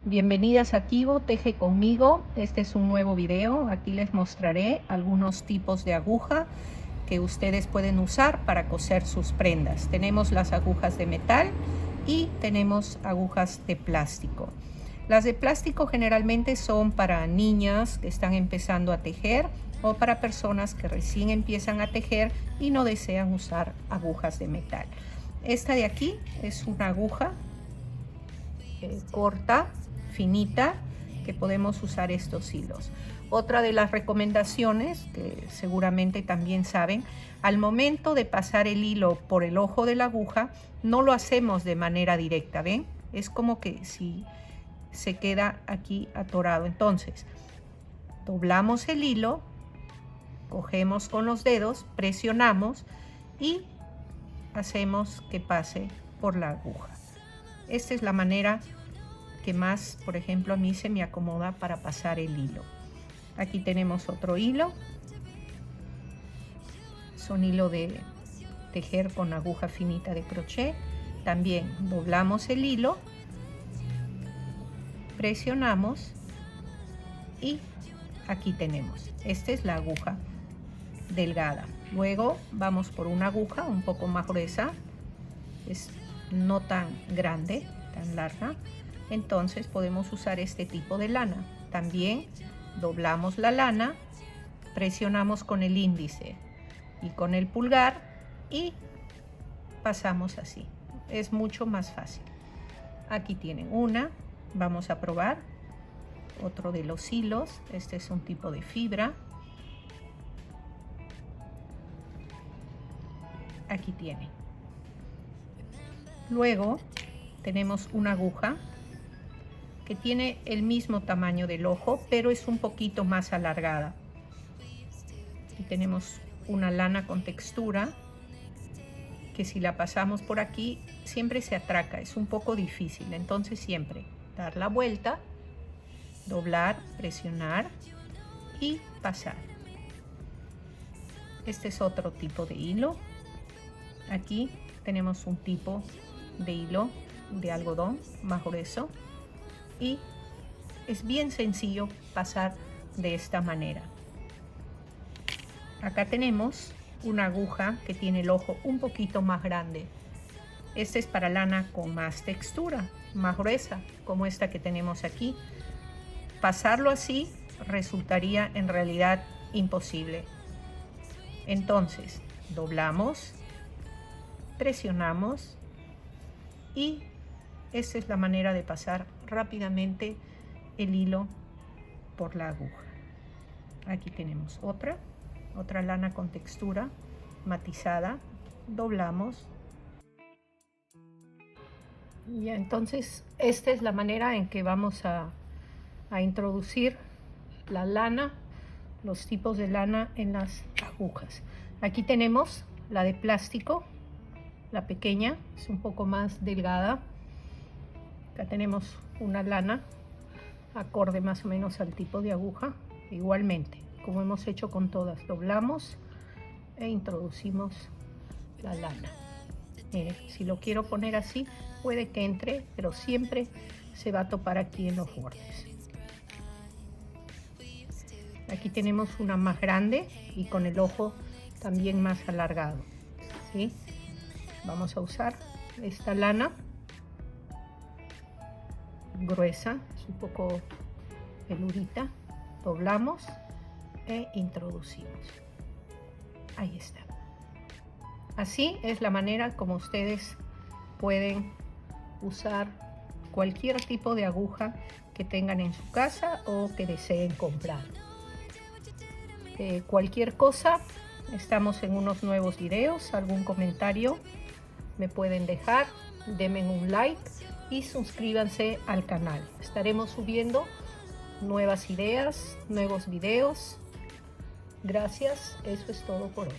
Bienvenidas a Kibo Teje Conmigo. Este es un nuevo video. Aquí les mostraré algunos tipos de aguja que ustedes pueden usar para coser sus prendas. Tenemos las agujas de metal y tenemos agujas de plástico. Las de plástico generalmente son para niñas que están empezando a tejer o para personas que recién empiezan a tejer y no desean usar agujas de metal. Esta de aquí es una aguja corta, finita, que podemos usar estos hilos. Otra de las recomendaciones que seguramente también saben, al momento de pasar el hilo por el ojo de la aguja, no lo hacemos de manera directa, ¿ven? Es como que si se queda aquí atorado. Entonces, doblamos el hilo, cogemos con los dedos, presionamos y hacemos que pase por la aguja. Esta es la manera que más, por ejemplo, a mí se me acomoda para pasar el hilo. Aquí tenemos otro hilo. Son hilo de tejer con aguja finita de crochet. También doblamos el hilo, presionamos y aquí tenemos. Esta es la aguja delgada. Luego vamos por una aguja un poco más gruesa. Es no tan grande, tan larga. Entonces podemos usar este tipo de lana. También doblamos la lana, presionamos con el índice y con el pulgar y pasamos así. Es mucho más fácil. Aquí tienen una. Vamos a probar otro de los hilos. Este es un tipo de fibra. Aquí tienen. Luego tenemos una aguja que tiene el mismo tamaño del ojo, pero es un poquito más alargada. Y tenemos una lana con textura que si la pasamos por aquí siempre se atraca, es un poco difícil. Entonces siempre dar la vuelta, doblar, presionar y pasar. Este es otro tipo de hilo. Aquí tenemos un tipo de hilo de algodón más grueso y es bien sencillo pasar de esta manera. Acá tenemos una aguja que tiene el ojo un poquito más grande. Este es para lana con más textura, más gruesa, como esta que tenemos aquí. Pasarlo así resultaría en realidad imposible. Entonces doblamos, presionamos y esta es la manera de pasar rápidamente el hilo por la aguja. Aquí tenemos otra lana con textura matizada. Doblamos. Y entonces esta es la manera en que vamos a introducir la lana, los tipos de lana en las agujas. Aquí tenemos la de plástico. La pequeña es un poco más delgada. Acá tenemos una lana acorde más o menos al tipo de aguja. Igualmente, como hemos hecho con todas, doblamos e introducimos la lana. Miren, si lo quiero poner así, puede que entre, pero siempre se va a topar aquí en los bordes. Aquí tenemos una más grande y con el ojo también más alargado, ¿sí? Vamos a usar esta lana gruesa, es un poco peludita. Doblamos e introducimos. Ahí está. Así es la manera como ustedes pueden usar cualquier tipo de aguja que tengan en su casa o que deseen comprar. Cualquier cosa, estamos en unos nuevos videos. Algún comentario me pueden dejar, denme un like y suscríbanse al canal. Estaremos subiendo nuevas ideas, nuevos videos. Gracias, eso es todo por hoy.